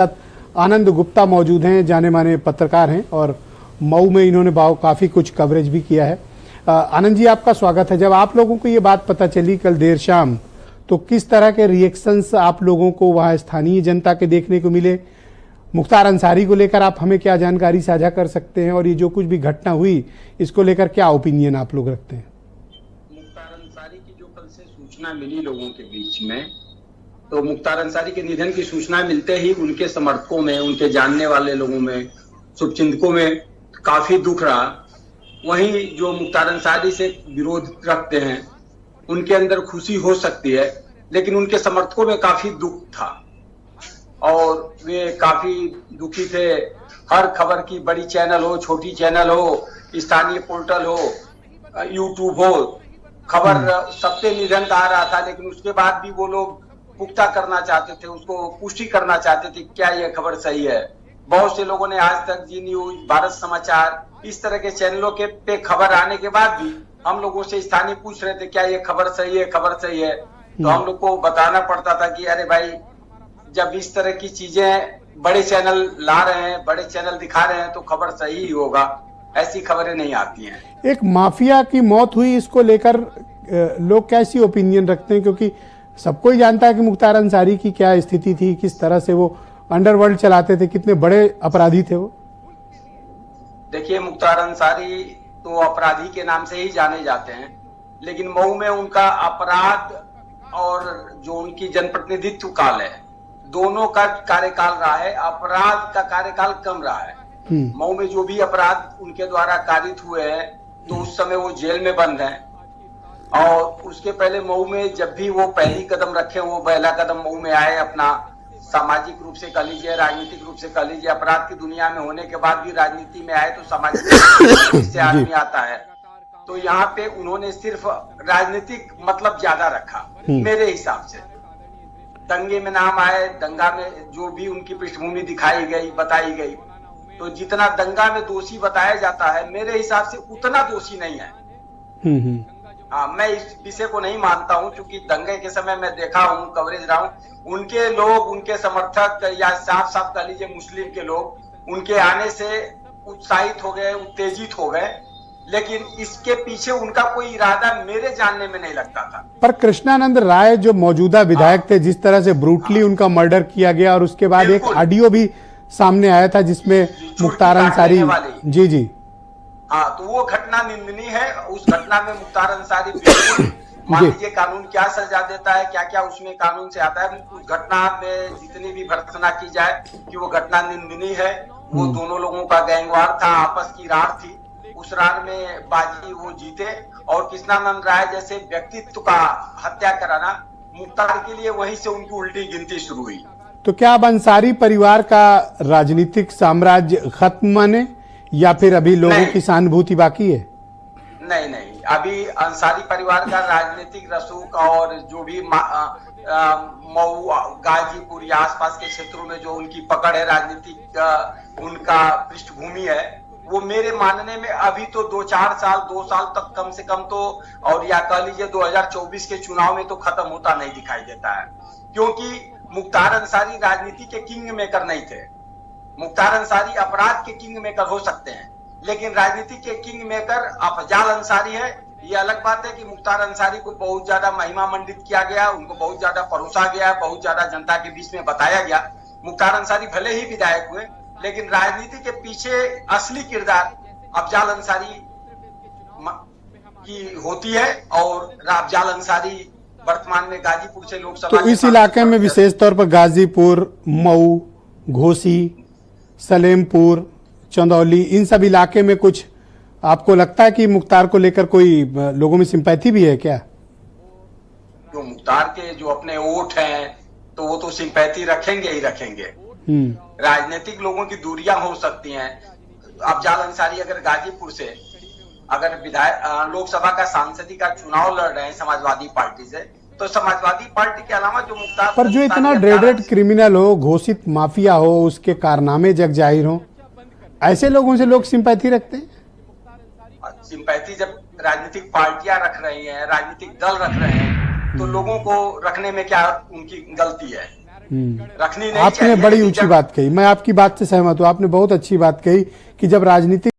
आनंद गुप्ता मौजूद हैं, जाने माने पत्रकार हैं और मऊ में इन्होंने काफ़ी कुछ कवरेज भी किया है। आनंद जी, आपका स्वागत है। जब आप लोगों को ये बात पता चली कल देर शाम, तो किस तरह के रिएक्शंस आप लोगों को वहाँ स्थानीय जनता के देखने को मिले? मुख्तार अंसारी को लेकर आप हमें क्या जानकारी साझा कर सकते हैं और ये जो कुछ भी घटना हुई इसको लेकर क्या ओपिनियन आप लोग रखते हैं? मुख्तार अंसारी की जो कल से सूचना मिली लोगों के बीच में, तो मुख्तार अंसारी के निधन की सूचना मिलते ही उनके समर्थकों में, उनके जानने वाले लोगों में, शुभचिंतकों में काफी दुख रहा। वहीं जो मुख्तार अंसारी से विरोध रखते हैं उनके अंदर खुशी हो सकती है, लेकिन उनके समर्थकों में काफी दुख था और वे काफी दुखी थे। हर खबर की, बड़ी चैनल हो, छोटी चैनल हो, स्थानीय पोर्टल हो, यूट्यूब हो, खबर सबसे निधन का आ रहा था, लेकिन उसके बाद भी वो लोग पुख्ता करना चाहते थे, उसको पुष्टि करना चाहते थे क्या यह खबर सही है। बहुत से लोगों ने आज तक, जी न्यूज, भारत समाचार, इस तरह के चैनलों के पे खबर आने के बाद भी हम लोगों से स्थानीय पूछ रहे थे क्या ये खबर सही है, खबर सही है। तो हम लोग को बताना पड़ता था कि अरे भाई, जब इस तरह की चीजें बड़े चैनल ला रहे हैं, बड़े चैनल दिखा रहे हैं, तो खबर सही ही होगा, ऐसी खबरें नहीं आती हैं। एक माफिया की मौत हुई, इसको लेकर लोग कैसी ओपिनियन रखते हैं? क्योंकि सबको ही जानता है कि मुख्तार अंसारी की क्या स्थिति थी, किस तरह से वो अंडरवर्ल्ड चलाते थे, कितने बड़े अपराधी थे वो। देखिए, मुख्तार अंसारी तो अपराधी के नाम से ही जाने जाते हैं, लेकिन मऊ में उनका अपराध और जो उनकी जनप्रतिनिधित्व काल है, दोनों का कार्यकाल रहा है। अपराध का कार्यकाल कम रहा है। मऊ में जो भी अपराध उनके द्वारा कारित हुए हैं, तो उस समय वो जेल में बंद हैं। और उसके पहले मऊ में जब भी वो पहली कदम रखे, वो पहला कदम मऊ में आए, अपना सामाजिक रूप से कह लीजिए, राजनीतिक रूप से कह लीजिए, अपराध की दुनिया में होने के बाद भी राजनीति में आए, तो सामाजिक से आदमी आता है। तो यहाँ पे उन्होंने सिर्फ राजनीतिक मतलब ज्यादा रखा मेरे हिसाब से। दंगे में नाम आए, दंगा में जो भी उनकी पृष्ठभूमि दिखाई गई, बताई गई, तो जितना दंगा में दोषी बताया जाता है, मेरे हिसाब से उतना दोषी नहीं है। मैं इस विषय को नहीं मानता हूं, क्योंकि दंगे के समय मैं देखा हूं, कवरेज रहा हूं, उनके लोग, उनके समर्थक या साफ साफ कह लीजिए मुस्लिम के लोग उनके आने से उत्साहित हो गए, उत्तेजित हो गए, लेकिन इसके पीछे उनका कोई इरादा मेरे जानने में नहीं लगता था। पर कृष्णानंद राय जो मौजूदा विधायक थे, जिस तरह से ब्रूटली उनका मर्डर किया गया, और उसके बाद एक ऑडियो भी सामने आया था जिसमें मुख्तार अंसारी, जी जी, हाँ, तो वो घटना निंदनीय है। उस घटना में मुख्तार अंसारी बिल्कुल, मान लीजिए कानून क्या सजा देता है, क्या क्या उसमें कानून से आता है, उस घटना में जितनी भी भर्त्सना की जाए कि वो घटना निंदनीय है। वो दोनों लोगों का गैंगवार था, आपस की रार थी, उस रार में बाजी वो जीते। और कृष्णानंद राय जैसे व्यक्तित्व का हत्या कराना मुख्तार के लिए, वहीं से उनकी उल्टी गिनती शुरू हुई। तो क्या अब अंसारी परिवार का राजनीतिक साम्राज्य खत्म माने, या फिर अभी लोगों की सहानुभूति बाकी है? नहीं नहीं, अभी अंसारी परिवार का राजनीतिक रसूख और जो भी मऊ, गाजीपुर या आसपास के क्षेत्रों में जो उनकी पकड़ है, राजनीतिक उनका पृष्ठभूमि है, वो मेरे मानने में अभी तो 2 साल तक कम से कम तो, और या कह लीजिए 2024 के चुनाव में तो खत्म होता नहीं दिखाई देता है। क्योंकि मुख्तार अंसारी राजनीति के किंग मेकर नहीं थे। मुख्तार अंसारी अपराध के किंग मेकर हो सकते हैं, लेकिन राजनीति के किंग मेकर अफजाल अंसारी है। ये अलग बात है कि मुख्तार अंसारी को बहुत ज्यादा महिमा मंडित किया गया, उनको बहुत ज्यादा परोसा गया, बहुत ज्यादा जनता के बीच में बताया गया। मुख्तार अंसारी भले ही विधायक हुए, लेकिन राजनीति के पीछे असली किरदार अफजाल अंसारी की होती है। और अफजाल अंसारी वर्तमान में गाजीपुर से लोकसभा, तो इस इलाके में विशेष तौर पर गाजीपुर, मऊ, घोसी, सलेमपुर, चंदौली, इन सब इलाके में कुछ आपको लगता है कि मुख्तार को लेकर कोई लोगों में सिंपैथी भी है क्या? जो मुख्तार के जो अपने वोट हैं, तो वो तो सिंपैथी रखेंगे ही रखेंगे। राजनीतिक लोगों की दूरियां हो सकती हैं। अफजाल अंसारी अगर गाजीपुर से अगर विधायक लोकसभा का सांसदी का चुनाव लड़ रहे हैं समाजवादी पार्टी से, तो समाजवादी पार्टी के अलावा जो मुख्तार, पर जो इतना ड्रेडेड क्रिमिनल हो, घोषित माफिया हो, उसके कारनामे जग जाहिर हो, ऐसे लोगों से लोग सिंपैथी रखते हैं। सिंपैथी जब राजनीतिक पार्टियां रख रही हैं, राजनीतिक दल रख रहे हैं, तो लोगों को रखने में क्या उनकी गलती है? रखनी नहीं आपने चाहिए, बड़ी लेकिन ऊंची जब- बात कही, मैं आपकी बात से सहमत हूँ। आपने बहुत अच्छी बात कही कि जब राजनीतिक